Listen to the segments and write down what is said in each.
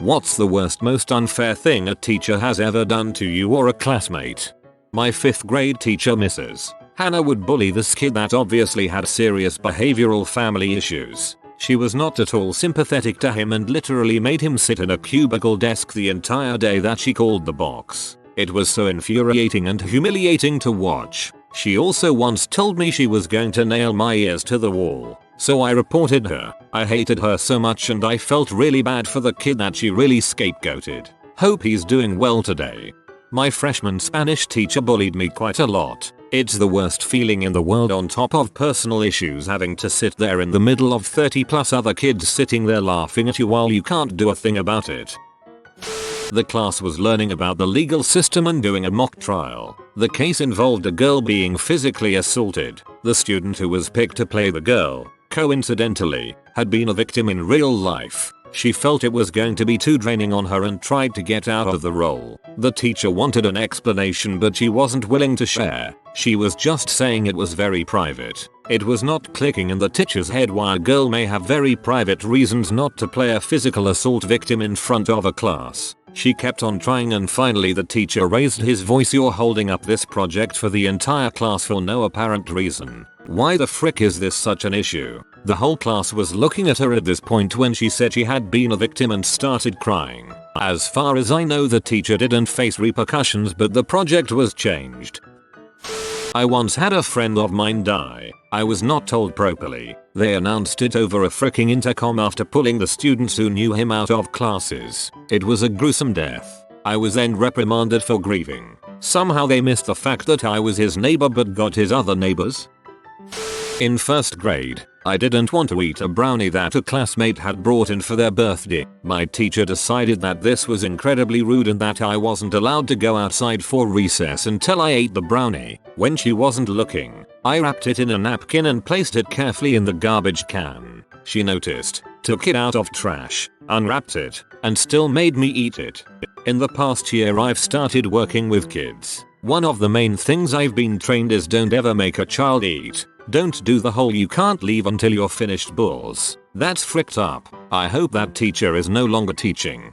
What's the worst, most unfair thing a teacher has ever done to you or a classmate? My 5th grade teacher, Mrs. Hannah, would bully this kid that obviously had serious behavioral family issues. She was not at all sympathetic to him and literally made him sit in a cubicle desk the entire day that she called the box. It was so infuriating and humiliating to watch. She also once told me she was going to nail my ears to the wall, so I reported her. I hated her so much and I felt really bad for the kid that she really scapegoated. Hope he's doing well today. My freshman Spanish teacher bullied me quite a lot. It's the worst feeling in the world, on top of personal issues, having to sit there in the middle of 30 plus other kids sitting there laughing at you while you can't do a thing about it. The class was learning about the legal system and doing a mock trial. The case involved a girl being physically assaulted. The student who was picked to play the girl, coincidentally, had been a victim in real life. She felt it was going to be too draining on her and tried to get out of the role. The teacher wanted an explanation, but she wasn't willing to share. She was just saying it was very private. It was not clicking in the teacher's head why a girl may have very private reasons not to play a physical assault victim in front of a class. She kept on trying and finally the teacher raised his voice. "You're holding up this project for the entire class for no apparent reason. Why the frick is this such an issue?" The whole class was looking at her at this point when she said she had been a victim and started crying. As far as I know, the teacher didn't face repercussions, but the project was changed. I once had a friend of mine die. I was not told properly. They announced it over a fricking intercom after pulling the students who knew him out of classes. It was a gruesome death. I was then reprimanded for grieving. Somehow they missed the fact that I was his neighbor but got his other neighbors. In 1st grade, I didn't want to eat a brownie that a classmate had brought in for their birthday. My teacher decided that this was incredibly rude and that I wasn't allowed to go outside for recess until I ate the brownie. When she wasn't looking, I wrapped it in a napkin and placed it carefully in the garbage can. She noticed, took it out of trash, unwrapped it, and still made me eat it. In the past year I've started working with kids. One of the main things I've been trained is don't ever make a child eat. Don't do the whole "you can't leave until you're finished" bulls. That's fricked up. I hope that teacher is no longer teaching.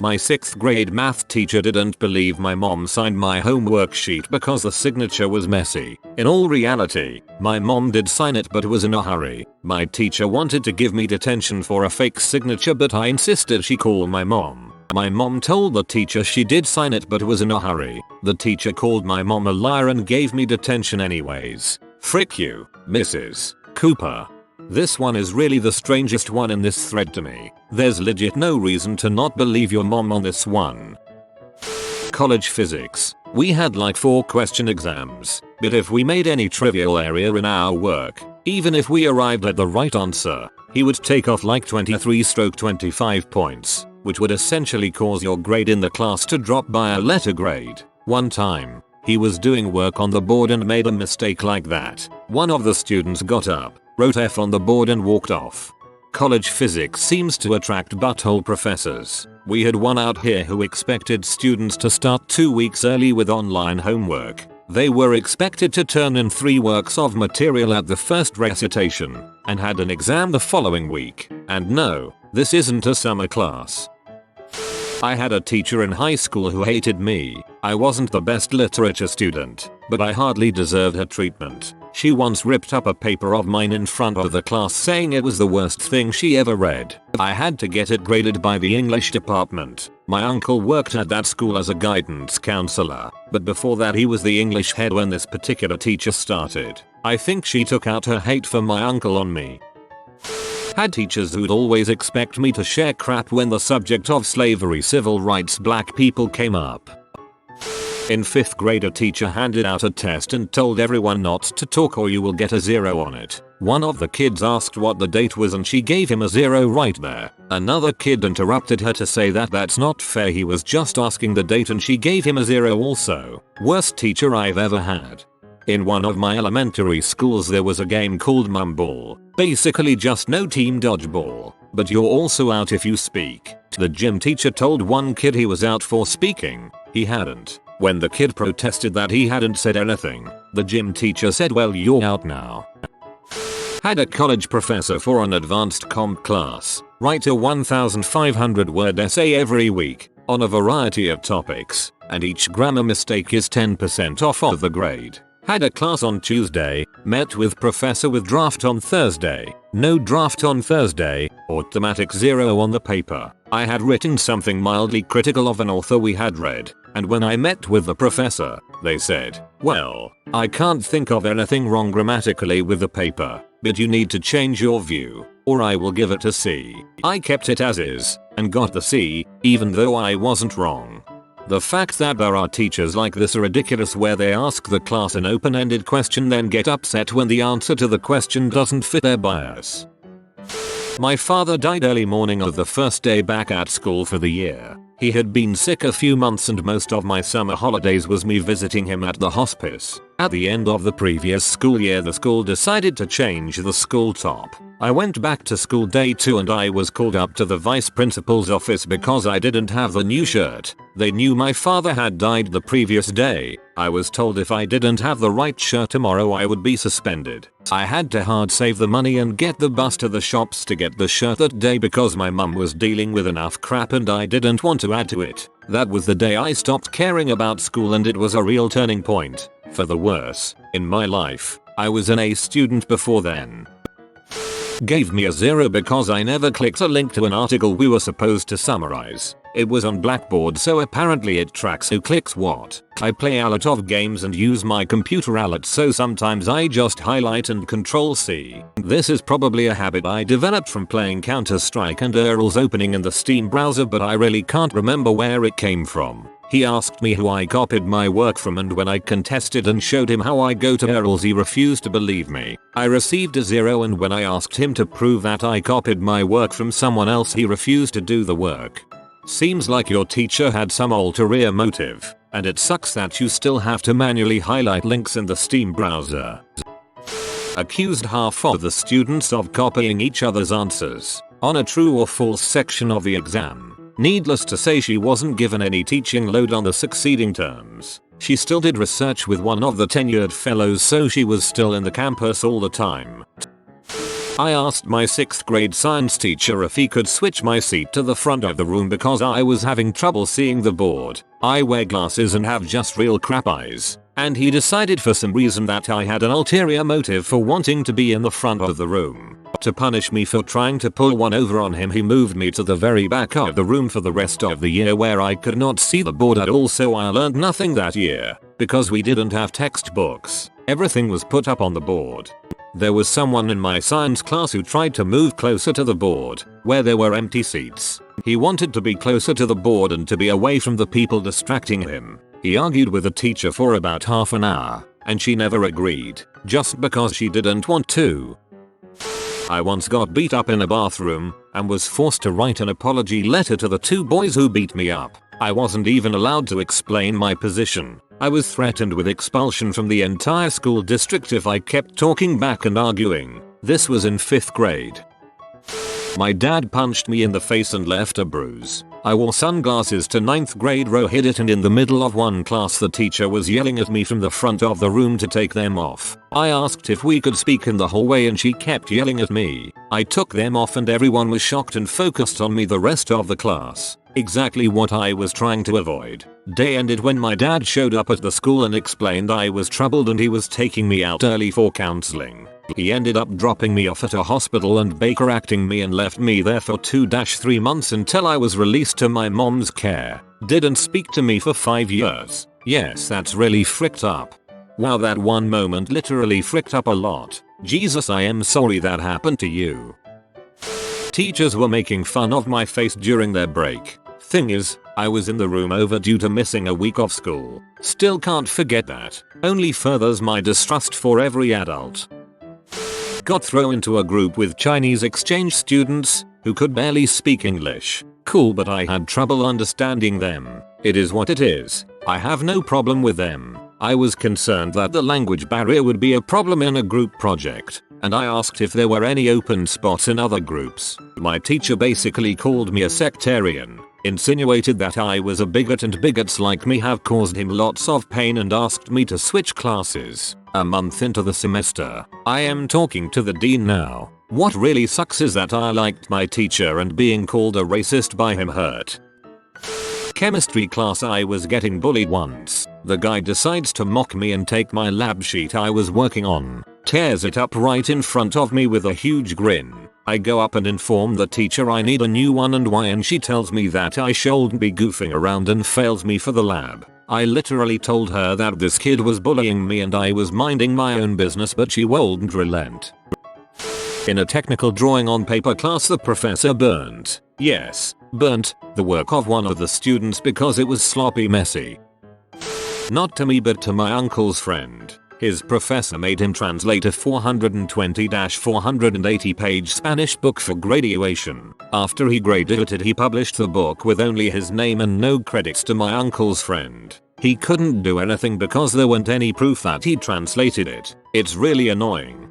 My 6th grade math teacher didn't believe my mom signed my homework sheet because the signature was messy. In all reality, my mom did sign it but was in a hurry. My teacher wanted to give me detention for a fake signature, but I insisted she call my mom. My mom told the teacher she did sign it but was in a hurry. The teacher called my mom a liar and gave me detention anyways. Frick you, Mrs. Cooper. This one is really the strangest one in this thread to me. There's legit no reason to not believe your mom on this one. College physics. We had like 4 question exams, but if we made any trivial area in our work, even if we arrived at the right answer, he would take off like 23/25 points, which would essentially cause your grade in the class to drop by a letter grade. One time, he was doing work on the board and made a mistake like that. One of the students got up, wrote F on the board and walked off. College physics seems to attract butthole professors. We had one out here who expected students to start 2 weeks early with online homework. They were expected to turn in 3 works of material at the first recitation, and had an exam the following week. And no, this isn't a summer class. I had a teacher in high school who hated me. I wasn't the best literature student, but I hardly deserved her treatment. She once ripped up a paper of mine in front of the class saying it was the worst thing she ever read. I had to get it graded by the English department. My uncle worked at that school as a guidance counselor, but before that he was the English head when this particular teacher started. I think she took out her hate for my uncle on me. Had teachers who'd always expect me to share crap when the subject of slavery, civil rights, black people came up. In 5th grade, a teacher handed out a test and told everyone not to talk or you will get a 0 on it. One of the kids asked what the date was and she gave him a 0 right there. Another kid interrupted her to say that that's not fair, he was just asking the date, and she gave him a 0 also. Worst teacher I've ever had. In one of my elementary schools there was a game called Mum Ball. Basically just no team dodgeball, but you're also out if you speak. The gym teacher told one kid he was out for speaking. He hadn't. When the kid protested that he hadn't said anything, the gym teacher said, "Well, you're out now." Had a college professor for an advanced comp class write a 1,500 word essay every week on a variety of topics, and each grammar mistake is 10% off of the grade. Had a class on Tuesday, met with professor with draft on Thursday, no draft on Thursday, automatic 0 on the paper. I had written something mildly critical of an author we had read, and when I met with the professor, they said, "Well, I can't think of anything wrong grammatically with the paper, but you need to change your view, or I will give it a C." I kept it as is, and got the C, even though I wasn't wrong. The fact that there are teachers like this are ridiculous, where they ask the class an open-ended question then get upset when the answer to the question doesn't fit their bias. My father died early morning of the first day back at school for the year. He had been sick a few months and most of my summer holidays was me visiting him at the hospice. At the end of the previous school year, the school decided to change the school top. I went back to school day 2 and I was called up to the vice principal's office because I didn't have the new shirt. They knew my father had died the previous day. I was told if I didn't have the right shirt tomorrow I would be suspended. I had to hard save the money and get the bus to the shops to get the shirt that day because my mum was dealing with enough crap and I didn't want to add to it. That was the day I stopped caring about school, and it was a real turning point, for the worse, in my life. I was an A student before then. Gave me a 0 because I never clicked a link to an article we were supposed to summarize. It was on Blackboard, so apparently it tracks who clicks what. I play a lot of games and use my computer a lot, so sometimes I just highlight and Control C. This is probably a habit I developed from playing Counter-Strike and Earl's opening in the Steam browser, but I really can't remember where it came from. He asked me who I copied my work from, and when I contested and showed him how I go to Earl's, he refused to believe me. I received a 0, and when I asked him to prove that I copied my work from someone else, he refused to do the work. Seems like your teacher had some ulterior motive, and it sucks that you still have to manually highlight links in the Steam browser. Accused half of the students of copying each other's answers on a true or false section of the exam. Needless to say, she wasn't given any teaching load on the succeeding terms. She still did research with one of the tenured fellows, so she was still in the campus all the time. I asked my 6th grade science teacher if he could switch my seat to the front of the room because I was having trouble seeing the board. I wear glasses and have just real crap eyes, and he decided for some reason that I had an ulterior motive for wanting to be in the front of the room. To punish me for trying to pull one over on him, he moved me to the very back of the room for the rest of the year, where I could not see the board at all, so I learned nothing that year. Because we didn't have textbooks, everything was put up on the board. There was someone in my science class who tried to move closer to the board, where there were empty seats. He wanted to be closer to the board and to be away from the people distracting him. He argued with the teacher for about half an hour, and she never agreed, just because she didn't want to. I once got beat up in a bathroom and was forced to write an apology letter to the 2 boys who beat me up. I wasn't even allowed to explain my position. I was threatened with expulsion from the entire school district if I kept talking back and arguing. This was in 5th grade. My dad punched me in the face and left a bruise. I wore sunglasses to 9th grade, hid it, and in the middle of one class the teacher was yelling at me from the front of the room to take them off. I asked if we could speak in the hallway and she kept yelling at me. I took them off and everyone was shocked and focused on me the rest of the class. Exactly what I was trying to avoid. Day ended when my dad showed up at the school and explained I was troubled and he was taking me out early for counseling. He ended up dropping me off at a hospital and Baker acting me and left me there for 2-3 months until I was released to my mom's care. Didn't speak to me for 5 years. Yes, that's really fricked up. Wow, that one moment literally fricked up a lot. Jesus, I am sorry that happened to you. Teachers were making fun of my face during their break. Thing is, I was in the room overdue to missing a week of school. Still can't forget that. Only furthers my distrust for every adult. Got thrown into a group with Chinese exchange students who could barely speak English. Cool, but I had trouble understanding them. It is what it is. I have no problem with them. I was concerned that the language barrier would be a problem in a group project, and I asked if there were any open spots in other groups. My teacher basically called me a sectarian. insinuated that I was a bigot and bigots like me have caused him lots of pain and asked me to switch classes. A month into the semester, I am talking to the dean now. What really sucks is that I liked my teacher and being called a racist by him hurt. Chemistry class, I was getting bullied once. The guy decides to mock me and take my lab sheet I was working on, tears it up right in front of me with a huge grin. I go up and inform the teacher I need a new one and why, and she tells me that I shouldn't be goofing around and fails me for the lab. I literally told her that this kid was bullying me and I was minding my own business, but she wouldn't relent. In a technical drawing on paper class, the professor burnt the work of one of the students because it was sloppy messy. Not to me but to my uncle's friend. His professor made him translate a 420-480 page Spanish book for graduation. After he graduated, he published the book with only his name and no credits to my uncle's friend. He couldn't do anything because there weren't any proof that he translated it. It's really annoying.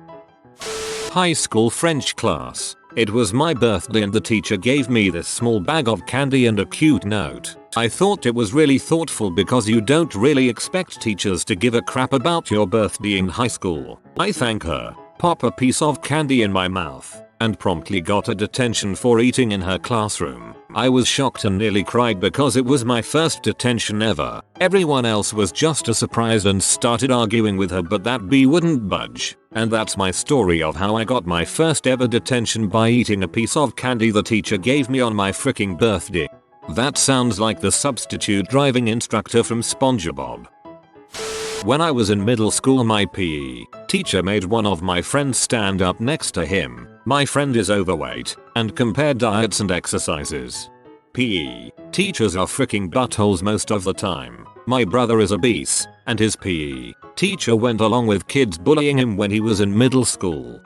High school French class. It was my birthday and the teacher gave me this small bag of candy and a cute note. I thought it was really thoughtful because you don't really expect teachers to give a crap about your birthday in high school. I thank her, pop a piece of candy in my mouth, and promptly got a detention for eating in her classroom. I was shocked and nearly cried because it was my first detention ever. Everyone else was just as surprised and started arguing with her, but that bee wouldn't budge. And that's my story of how I got my first ever detention by eating a piece of candy the teacher gave me on my freaking birthday. That sounds like the substitute driving instructor from SpongeBob. When I was in middle school, my PE teacher made one of my friends stand up next to him. My friend is overweight and compared diets and exercises. PE teachers are freaking buttholes most of the time. My brother is obese and his PE teacher went along with kids bullying him when he was in middle school.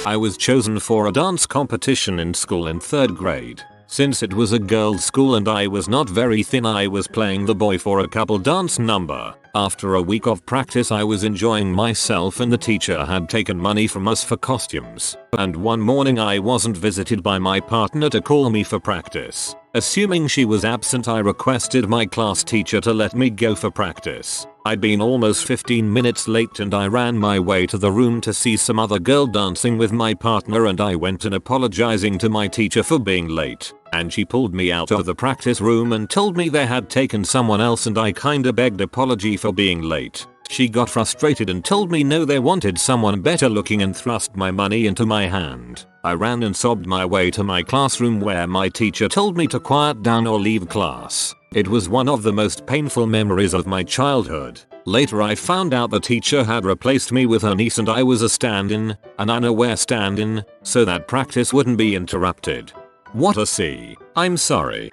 I was chosen for a dance competition in school in 3rd grade. Since it was a girls' school and I was not very thin, I was playing the boy for a couple dance number. After a week of practice, I was enjoying myself and the teacher had taken money from us for costumes. And one morning I wasn't visited by my partner to call me for practice. Assuming she was absent, I requested my class teacher to let me go for practice. I'd been almost 15 minutes late and I ran my way to the room to see some other girl dancing with my partner, and I went in apologizing to my teacher for being late. And she pulled me out of the practice room and told me they had taken someone else, and I kinda begged apology for being late. She got frustrated and told me no, they wanted someone better looking, and thrust my money into my hand. I ran and sobbed my way to my classroom where my teacher told me to quiet down or leave class. It was one of the most painful memories of my childhood. Later I found out the teacher had replaced me with her niece and I was a stand-in, an unaware stand-in, so that practice wouldn't be interrupted. What a C. I'm sorry.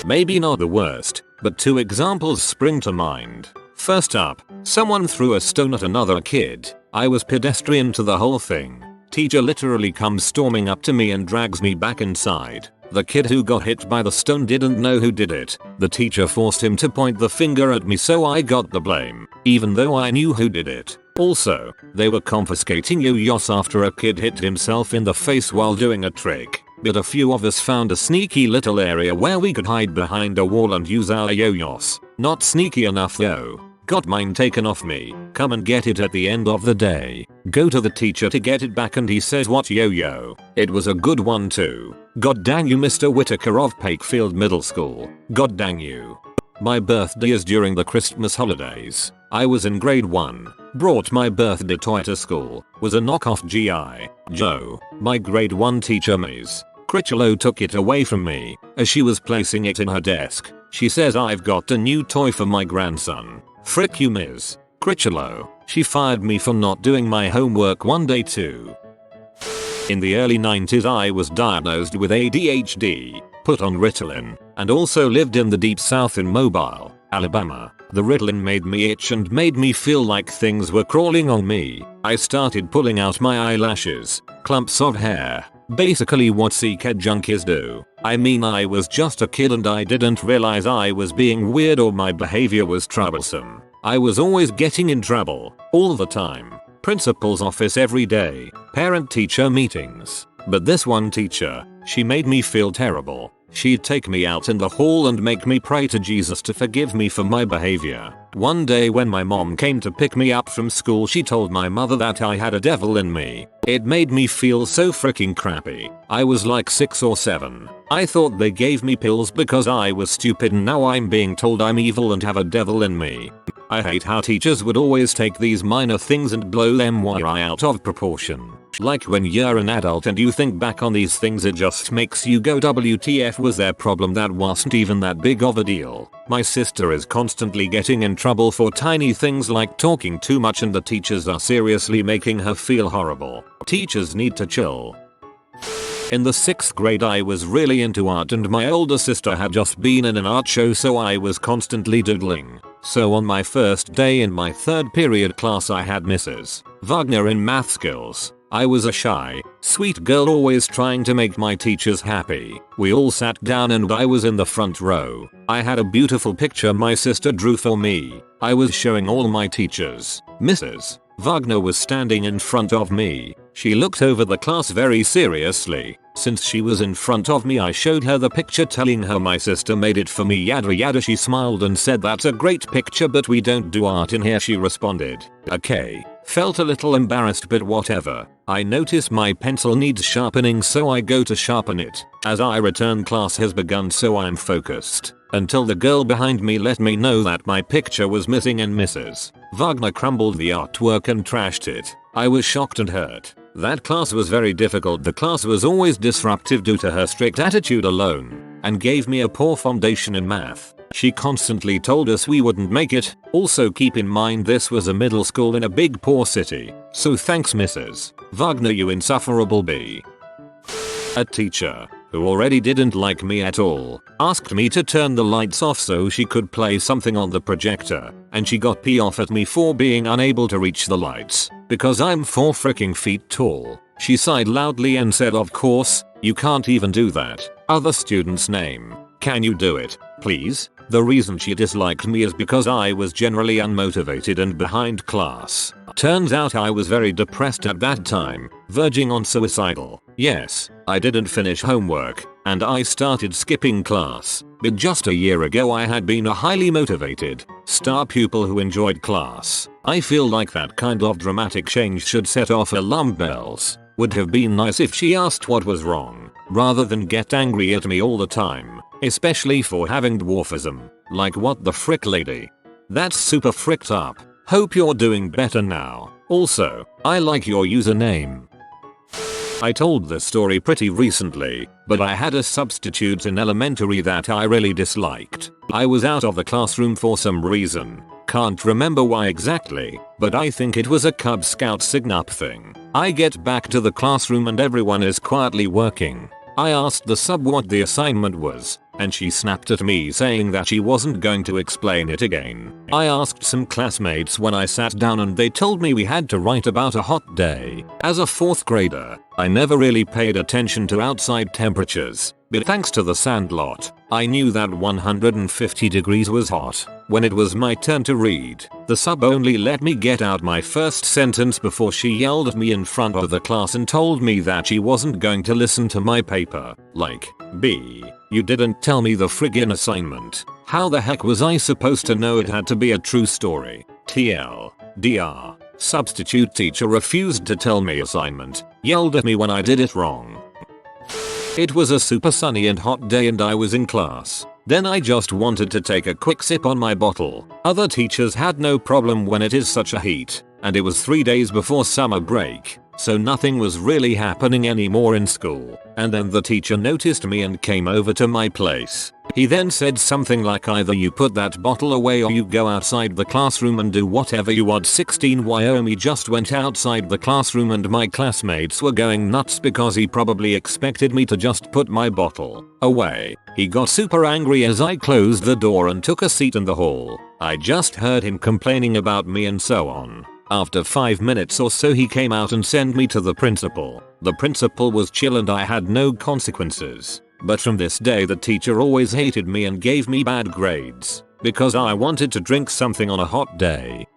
Maybe not the worst, but 2 examples spring to mind. First up, someone threw a stone at another kid. I was pedestrian to the whole thing. Teacher literally comes storming up to me and drags me back inside. The kid who got hit by the stone didn't know who did it. The teacher forced him to point the finger at me, so I got the blame, even though I knew who did it. Also, they were confiscating yo-yos after a kid hit himself in the face while doing a trick. But a few of us found a sneaky little area where we could hide behind a wall and use our yo-yos. Not sneaky enough though. Got mine taken off me. Come and get it at the end of the day. Go to the teacher to get it back and he says, "What yo-yo?" It was a good one too. God dang you, Mr. Whitaker of Pakefield Middle School. God dang you. My birthday is during the Christmas holidays. I was in grade 1. Brought my birthday toy to school. Was a knockoff G.I. Joe. My grade 1 teacher Ms. Critchlow took it away from me. As she was placing it in her desk, she says, "I've got a new toy for my grandson." Frick you, Ms. Critchlow. She fired me for not doing my homework one day too. In the early 90s I was diagnosed with ADHD, put on Ritalin, and also lived in the deep south in Mobile, Alabama. The Ritalin made me itch and made me feel like things were crawling on me. I started pulling out my eyelashes, clumps of hair. Basically what CK junkies do. I mean, I was just a kid and I didn't realize I was being weird or my behavior was troublesome. I was always getting in trouble, all the time. Principal's office every day, parent-teacher meetings. But this one teacher, she made me feel terrible. She'd take me out in the hall and make me pray to Jesus to forgive me for my behavior. One day when my mom came to pick me up from school, she told my mother that I had a devil in me. It made me feel so freaking crappy. I was like 6 or 7. I thought they gave me pills because I was stupid, and now I'm being told I'm evil and have a devil in me. I hate how teachers would always take these minor things and blow them way out of proportion. Like when you're an adult and you think back on these things, it just makes you go, WTF was their problem? That wasn't even that big of a deal. My sister is constantly getting in trouble for tiny things like talking too much, and the teachers are seriously making her feel horrible. Teachers need to chill. In the 6th grade I was really into art, and my older sister had just been in an art show, so I was constantly doodling. So on my first day in my 3rd period class I had Mrs. Wagner in math skills. I was a shy, sweet girl always trying to make my teachers happy. We all sat down and I was in the front row. I had a beautiful picture my sister drew for me. I was showing all my teachers. Mrs. Wagner was standing in front of me. She looked over the class very seriously. Since she was in front of me, I showed her the picture, telling her my sister made it for me, yada yada. She smiled and said, "That's a great picture, but we don't do art in here," she responded. Okay. Felt a little embarrassed, but whatever. I notice my pencil needs sharpening, so I go to sharpen it. As I return, class has begun, so I'm focused. Until the girl behind me let me know that my picture was missing, and Mrs. Wagner crumbled the artwork and trashed it. I was shocked and hurt. That class was very difficult. The class was always disruptive due to her strict attitude alone, and gave me a poor foundation in math. She constantly told us we wouldn't make it. Also keep in mind this was a middle school in a big poor city. So thanks Mrs. Wagner, you insufferable bee. A teacher, who already didn't like me at all, asked me to turn the lights off so she could play something on the projector, and she got pissed off at me for being unable to reach the lights, because I'm 4 freaking feet tall. She sighed loudly and said, "Of course, you can't even do that. Other student's name. Can you do it, please?" The reason she disliked me is because I was generally unmotivated and behind class. Turns out I was very depressed at that time, verging on suicidal. Yes, I didn't finish homework, and I started skipping class. But just a year ago I had been a highly motivated, star pupil who enjoyed class. I feel like that kind of dramatic change should set off alarm bells. Would have been nice if she asked what was wrong, rather than get angry at me all the time, especially for having dwarfism. Like, what the frick, lady? That's super fricked up. Hope you're doing better now. Also, I like your username. I told this story pretty recently, but I had a substitute in elementary that I really disliked. I was out of the classroom for some reason. Can't remember why exactly, but I think it was a Cub Scout sign-up thing. I get back to the classroom and everyone is quietly working. I asked the sub what the assignment was, and she snapped at me saying that she wasn't going to explain it again. I asked some classmates when I sat down and they told me we had to write about a hot day. As a 4th grader, I never really paid attention to outside temperatures, but thanks to the Sandlot, I knew that 150 degrees was hot. When it was my turn to read, the sub only let me get out my first sentence before she yelled at me in front of the class and told me that she wasn't going to listen to my paper. Like, B, you didn't tell me the friggin' assignment. How the heck was I supposed to know it had to be a true story? TLDR. Substitute teacher refused to tell me assignment, yelled at me when I did it wrong. It was a super sunny and hot day and I was in class. Then I just wanted to take a quick sip on my bottle. Other teachers had no problem when it is such a heat, and it was 3 days before summer break, so nothing was really happening anymore in school. And then the teacher noticed me and came over to my place. He then said something like, "Either you put that bottle away or you go outside the classroom and do whatever you want." 16 Wyoming just went outside the classroom and my classmates were going nuts because he probably expected me to just put my bottle away. He got super angry as I closed the door and took a seat in the hall. I just heard him complaining about me and so on. After 5 minutes or so he came out and sent me to the principal. The principal was chill and I had no consequences. But from this day the teacher always hated me and gave me bad grades because I wanted to drink something on a hot day.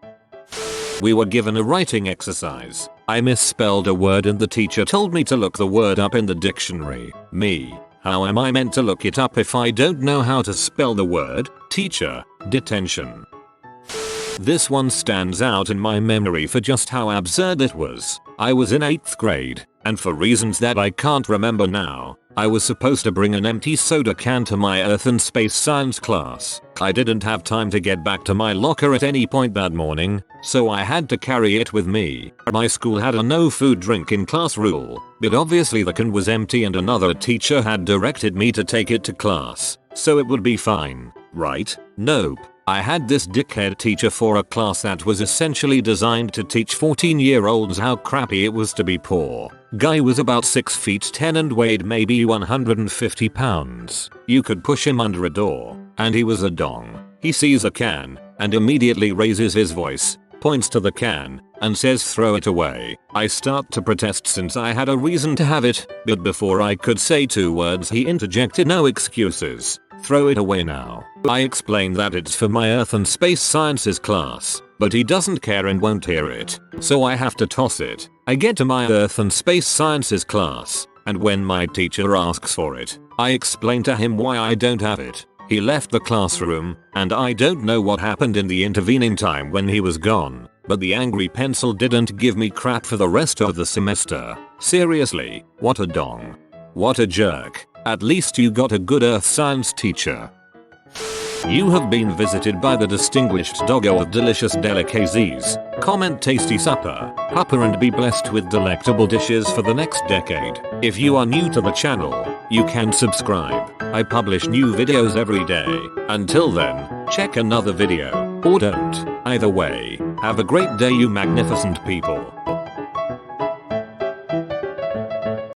We were given a writing exercise. I misspelled a word and the teacher told me to look the word up in the dictionary. Me, How am I meant to look it up if I don't know how to spell the word teacher? Detention. This one stands out in my memory for just how absurd it was. I was in 8th grade, and for reasons that I can't remember now, I was supposed to bring an empty soda can to my Earth and Space Science class. I didn't have time to get back to my locker at any point that morning, so I had to carry it with me. My school had a no food drink in class rule, but obviously the can was empty and another teacher had directed me to take it to class, so it would be fine, right? Nope. I had this dickhead teacher for a class that was essentially designed to teach 14-year-olds how crappy it was to be poor. Guy was about 6 feet 10 and weighed maybe 150 pounds. You could push him under a door, and he was a dong. He sees a can, and immediately raises his voice, points to the can, and says throw it away. I start to protest since I had a reason to have it, but before I could say 2 words he interjected, no excuses. Throw it away now. I explain that it's for my Earth and Space Sciences class, but he doesn't care and won't hear it, so I have to toss it. I get to my Earth and Space Sciences class, and when my teacher asks for it, I explain to him why I don't have it. He left the classroom, and I don't know what happened in the intervening time when he was gone, but the angry pencil didn't give me crap for the rest of the semester. Seriously, what a dong. What a jerk. At least you got a good earth science teacher. You have been visited by the distinguished doggo of delicious delicacies. Comment tasty supper, hupper, and be blessed with delectable dishes for the next decade. If you are new to the channel, you can subscribe. I publish new videos every day. Until then, check another video, or don't. Either way, have a great day you magnificent people.